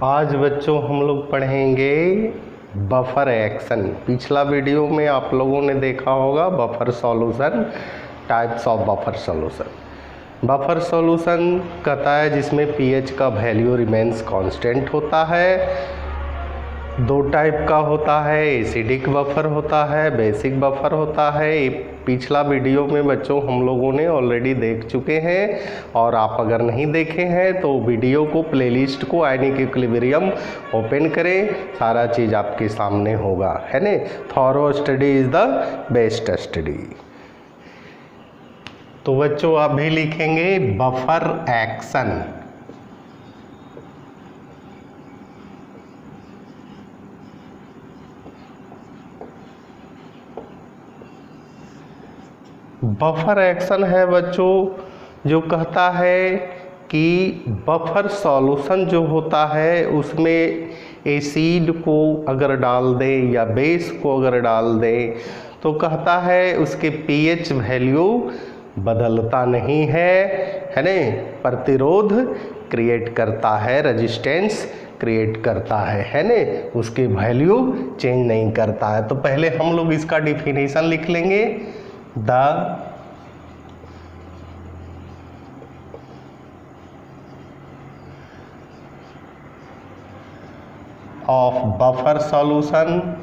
आज बच्चों हम लोग पढ़ेंगे बफर एक्शन। पिछला वीडियो में आप लोगों ने देखा होगा buffer solution, types of buffer solution. Buffer solution कहता है जिसमें पीएच का वैल्यू रिमेन्स कांस्टेंट होता है। दो टाइप का होता है, एसिडिक बफर होता है, बेसिक बफर होता है। पिछला वीडियो में बच्चों हम लोगों ने ऑलरेडी देख चुके हैं, और आप अगर नहीं देखे हैं तो वीडियो को, प्लेलिस्ट को आयनिक इक्विलिब्रियम ओपन करें, सारा चीज़ आपके सामने होगा, है ना। Thorough study is the best study. तो बच्चों आप भी लिखेंगे बफर एक्शन। बफर एक्शन है बच्चों जो कहता है कि बफर सॉल्यूशन जो होता है उसमें एसिड को अगर डाल दें या बेस को अगर डाल दें तो कहता है उसके पीएच वैल्यू बदलता नहीं है ना। प्रतिरोध क्रिएट करता है, रेजिस्टेंस क्रिएट करता है ना, उसके वैल्यू चेंज नहीं करता है। तो पहले हम लोग इसका डिफिनेशन लिख लेंगे। The of buffer solution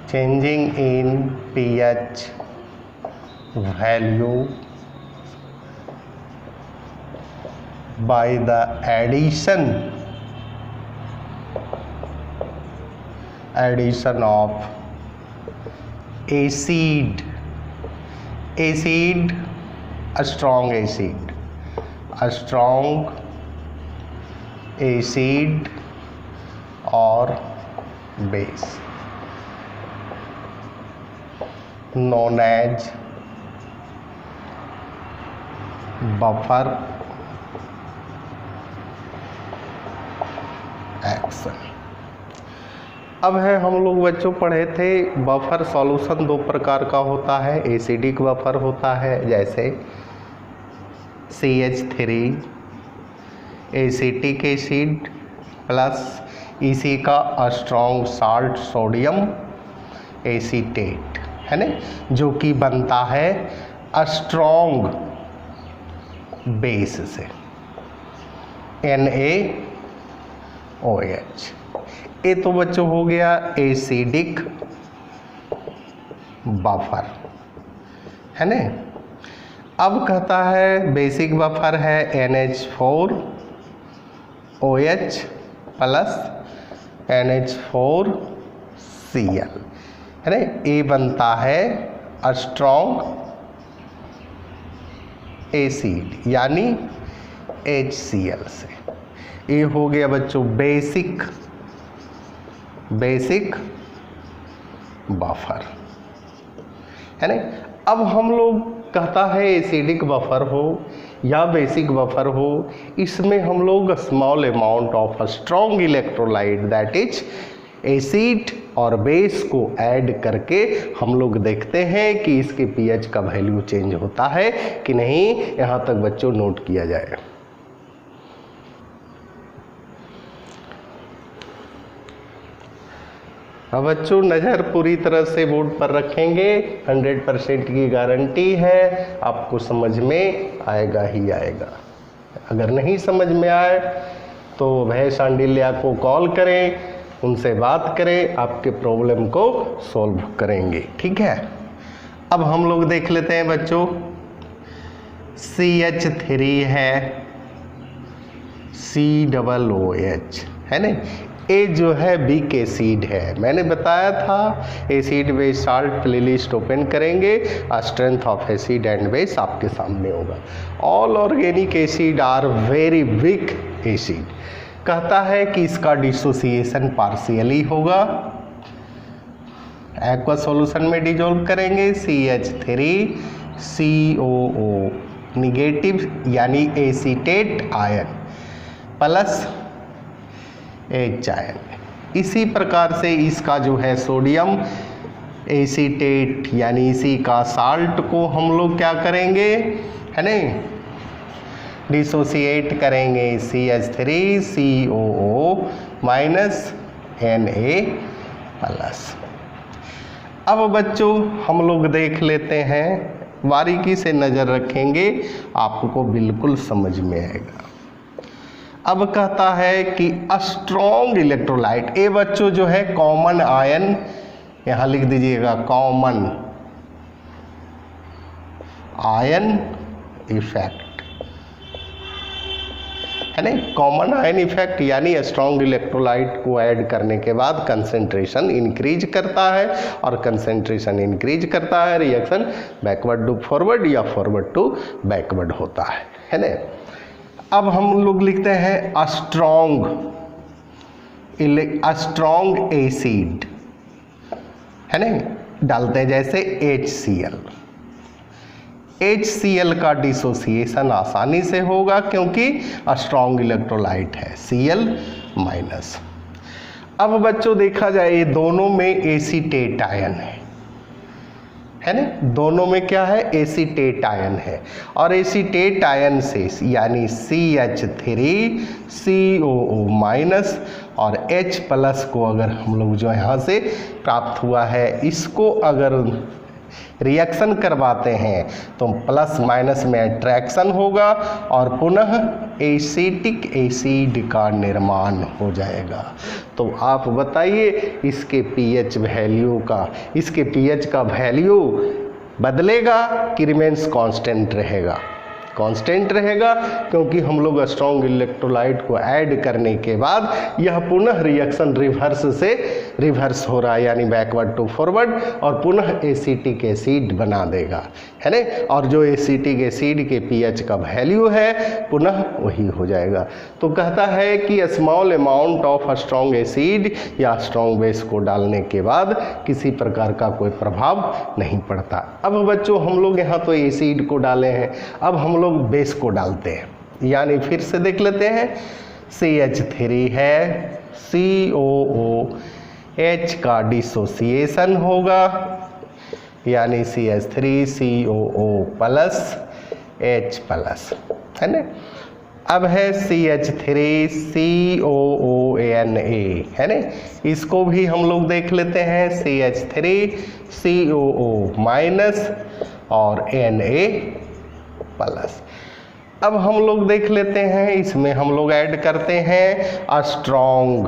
changing in pH value by the addition of acid, a strong acid or base known as buffer action. अब है हम लोग बच्चों पढ़े थे बफर सॉल्यूशन दो प्रकार का होता है। एसिडिक बफर होता है जैसे CH3 एसिटिक एसिड प्लस इसी का स्ट्रॉन्ग साल्ट सोडियम एसीटेट, है ना, जो कि बनता है स्ट्रॉन्ग बेस से NaOH। ये तो बच्चों हो गया एसिडिक बफर, है ना। अब कहता है बेसिक बफर है NH4OH प्लस NH4Cl, है ना। ये बनता है स्ट्रॉन्ग एसिड यानी HCl से। ये हो गया बच्चों बेसिक बफर, है ना। अब हम लोग कहता है एसिडिक बफर हो या बेसिक बफर हो, इसमें हम लोग small amount of strong electrolyte that is acid और बेस को ऐड करके हम लोग देखते हैं कि इसके पीएच का वैल्यू चेंज होता है कि नहीं। यहाँ तक बच्चों नोट किया जाए। अब बच्चों नज़र पूरी तरह से बोर्ड पर रखेंगे, 100% की गारंटी है आपको समझ में आएगा ही आएगा। अगर नहीं समझ में आए तो भय शांडिल्या को कॉल करें, उनसे बात करें, आपके प्रॉब्लम को सॉल्व करेंगे, ठीक है। अब हम लोग देख लेते हैं बच्चों, CH3 है COOH, है ना। ये जो है वीक एसिड है, मैंने बताया था acid base salt playlist open करेंगे, strength of acid and base आपके सामने होगा। All organic acid are very weak acid. कहता है कि इसका डिसोसिएशन पार्शियली होगा, एक्वा सॉल्यूशन में डिजोल्व करेंगे CH3COO निगेटिव यानी acetate ion, plus H ion. इसी प्रकार से इसका जो है सोडियम एसीटेट यानी इसी का साल्ट को हम लोग क्या करेंगे, है नहीं, डिसोसिएट करेंगे CH3COO माइनस Na प्लस। अब बच्चों हम लोग देख लेते हैं, बारीकी से नज़र रखेंगे, आपको बिल्कुल समझ में आएगा। अब कहता है कि स्ट्रॉन्ग इलेक्ट्रोलाइट, ये बच्चों जो है कॉमन आयन, यहाँ लिख दीजिएगा कॉमन आयन इफेक्ट, है ना। कॉमन आयन इफेक्ट यानी स्ट्रॉन्ग इलेक्ट्रोलाइट को ऐड करने के बाद कंसंट्रेशन इंक्रीज करता है, और कंसंट्रेशन इंक्रीज करता है, रिएक्शन बैकवर्ड टू फॉरवर्ड या फॉरवर्ड टू बैकवर्ड होता है ना। अब हम लोग लिखते हैं स्ट्रॉन्ग एसिड, है ना, डालते हैं जैसे HCl का डिसोसिएशन आसानी से होगा क्योंकि स्ट्रॉन्ग इलेक्ट्रोलाइट है Cl माइनस। अब बच्चों देखा जाए ये दोनों में एसीटेट आयन है ना, दोनों में क्या है, एसीटेट आयन है, और एसीटेट आयन से यानी CH3COO माइनस और H प्लस को अगर हम लोग जो यहाँ से प्राप्त हुआ है, इसको अगर रिएक्शन करवाते हैं तो प्लस माइनस में अट्रैक्शन होगा और पुनः एसिटिक एसिड का निर्माण हो जाएगा। तो आप बताइए इसके पीएच वैल्यू का, इसके पीएच का वैल्यू बदलेगा कि रिमेन्स कांस्टेंट रहेगा? कांस्टेंट रहेगा, क्योंकि हम लोग स्ट्रॉन्ग इलेक्ट्रोलाइट को ऐड करने के बाद यह पुनः रिएक्शन रिवर्स से रिवर्स हो रहा है, यानी बैकवर्ड टू फॉरवर्ड, और पुनः एसिटिक एसिड बना देगा, है ना। और जो एसिटिक एसिड के पीएच का वैल्यू है पुनः वही हो जाएगा। तो कहता है कि small amount of strong acid या स्ट्रॉन्ग बेस को डालने के बाद किसी प्रकार का कोई प्रभाव नहीं पड़ता। अब बच्चों हम लोग यहाँ तो एसिड को डाले हैं, अब हम लोग बेस को डालते हैं, यानी फिर से देख लेते हैं। CH3 है, COOH का डिसोसिएशन होगा, यानी CH3COO प्लस H प्लस, है ना। अब है CH3COONA, है ना, इसको भी हम लोग देख लेते हैं, CH3COO माइनस और Na प्लस। अब हम लोग देख लेते हैं, इसमें हम लोग ऐड करते हैं स्ट्रॉन्ग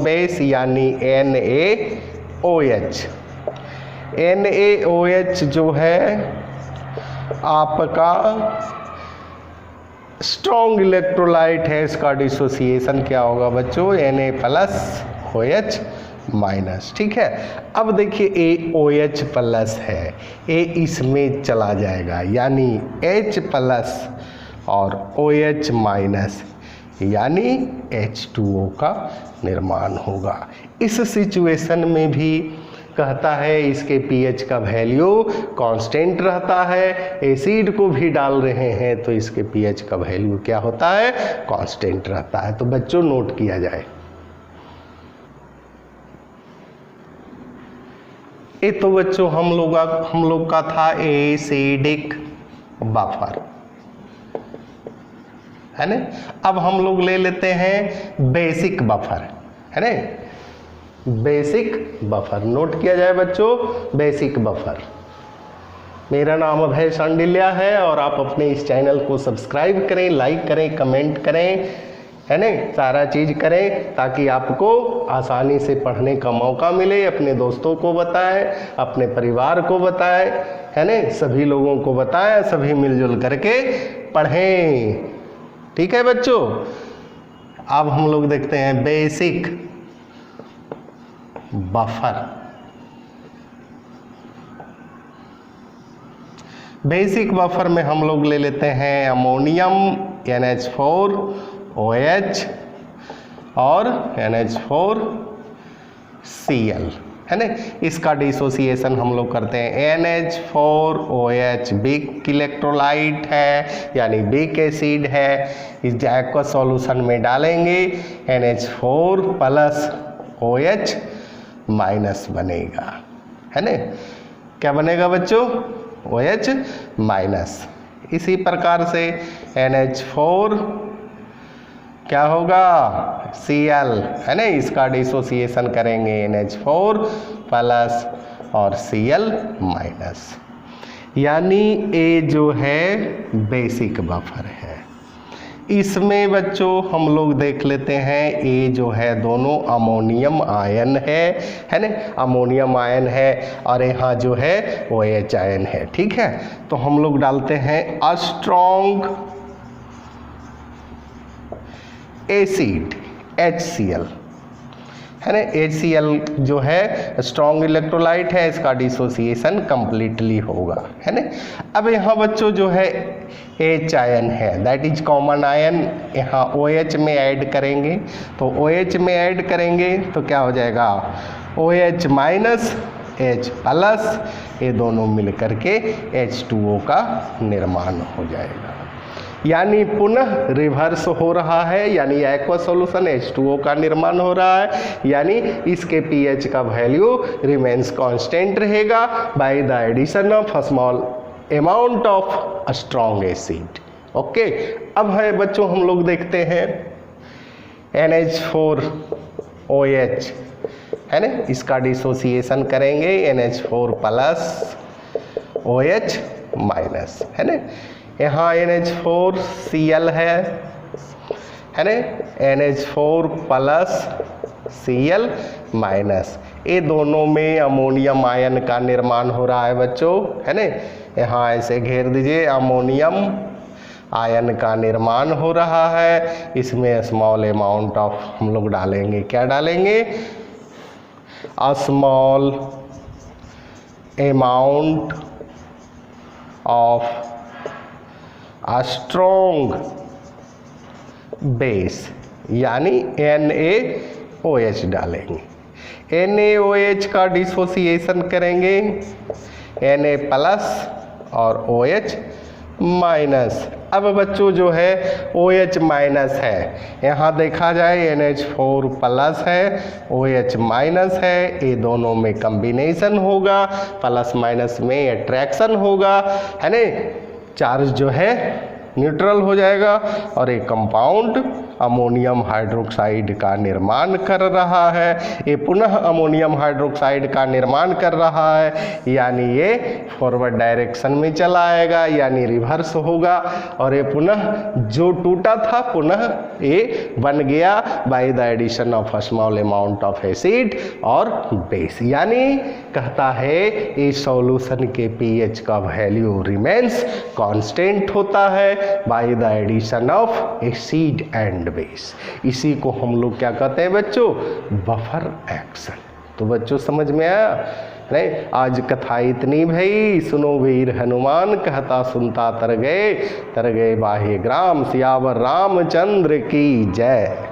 बेस यानी NaOH। NaOH जो है आपका स्ट्रॉन्ग इलेक्ट्रोलाइट है, इसका डिसोसिएशन क्या होगा बच्चों, Na प्लस OH माइनस, ठीक है। अब देखिए AOH प्लस है, A इसमें चला जाएगा, यानी H प्लस और OH माइनस, यानी H2O का निर्माण होगा। इस सिचुएशन में भी कहता है इसके पीएच का वैल्यू कांस्टेंट रहता है, एसिड को भी डाल रहे हैं तो इसके पीएच का वैल्यू क्या होता है, कांस्टेंट रहता है। तो बच्चों नोट किया जाए। ये तो बच्चों हम लोग का था एसिडिक बफर, है ना। अब हम लोग ले लेते हैं बेसिक बफर, है ना। बेसिक बफर नोट किया जाए बच्चों, बेसिक बफर। मेरा नाम अभय शांडिल्या है और आप अपने इस चैनल को सब्सक्राइब करें, लाइक करें, कमेंट करें, है ना, सारा चीज़ करें ताकि आपको आसानी से पढ़ने का मौका मिले। अपने दोस्तों को बताएं, अपने परिवार को बताएं, है ना, सभी लोगों को बताएं, सभी मिलजुल करके पढ़ें, ठीक है बच्चों। अब हम लोग देखते हैं बेसिक बफर। बेसिक बफर में हम लोग ले लेते हैं अमोनियम NH4OH और NH4Cl, है ना। इसका डिसोसिएशन हम लोग करते हैं NH4OH, वीक इलेक्ट्रोलाइट है यानी वीक एसिड है। इस एक्वस सॉल्यूशन में डालेंगे NH4 प्लस OH माइनस बनेगा, है ना। क्या बनेगा बच्चों? OH minus. इसी प्रकार से NH4 क्या होगा? Cl, है ना। इसका डिसोसिएशन करेंगे NH4 प्लस और Cl माइनस, यानी ये जो है बेसिक बफर है। इसमें बच्चों हम लोग देख लेते हैं, ये जो है दोनों अमोनियम आयन है ना। अमोनियम आयन है और यहाँ जो है OH आयन है, ठीक है। तो हम लोग डालते हैं स्ट्रॉन्ग एसिड HCl, है ना। HCl जो है स्ट्रॉन्ग इलेक्ट्रोलाइट है, इसका डिसोसिएशन कंप्लीटली होगा, है ना। अब यहाँ बच्चों जो है H आयन है, दैट इज कॉमन आयन, यहाँ OH में ऐड करेंगे। तो OH में ऐड करेंगे तो क्या हो जाएगा? OH माइनस H प्लस, ये दोनों मिल करके H2O का निर्माण हो जाएगा, यानी पुनः रिवर्स हो रहा है, यानी एक्वस सॉल्यूशन H2O का निर्माण हो रहा है, यानी इसके pH का वैल्यू रिमेन्स कांस्टेंट रहेगा by the addition of small amount of strong acid. Okay, अब है बच्चों हम लोग देखते हैं NH4OH, है ना। इसका डिसोसिएशन करेंगे NH4 प्लस OH माइनस, है ना। यहाँ NH4Cl है ना। NH4 प्लस Cl माइनस, ये दोनों में अमोनियम आयन का निर्माण हो रहा है बच्चों, है ना। यहाँ ऐसे घेर दीजिए, अमोनियम आयन का निर्माण हो रहा है। इसमें स्मॉल अमाउंट ऑफ हम लोग डालेंगे, क्या डालेंगे? Small amount of strong base, यानी NaOH डालेंगे। NaOH का डिसोसिएशन करेंगे Na प्लस और OH माइनस। अब बच्चों जो है OH माइनस है, यहाँ देखा जाए NH4 प्लस है, OH माइनस है, ये दोनों में कम्बिनेशन होगा, प्लस माइनस में अट्रैक्शन होगा, है ना। चार्ज जो है न्यूट्रल हो जाएगा और एक कंपाउंड अमोनियम हाइड्रोक्साइड का निर्माण कर रहा है। ये पुनः अमोनियम हाइड्रोक्साइड का निर्माण कर रहा है, यानी ये फॉरवर्ड डायरेक्शन में चला आएगा, यानी रिवर्स होगा, और ये पुनः जो टूटा था पुनः ये बन गया by the addition of small amount of acid और बेस। यानी कहता है इस सॉल्यूशन के pH का वैल्यू रिमेन्स कांस्टेंट होता है by the addition of acid and base. इसी को हम लोग क्या कहते हैं बच्चों? Buffer action. तो बच्चों समझ में आया नहीं? आज कथा इतनी भई, सुनो वीर हनुमान, कहता सुनता तर गए बाह्य ग्राम, सियावर रामचंद्र की जय।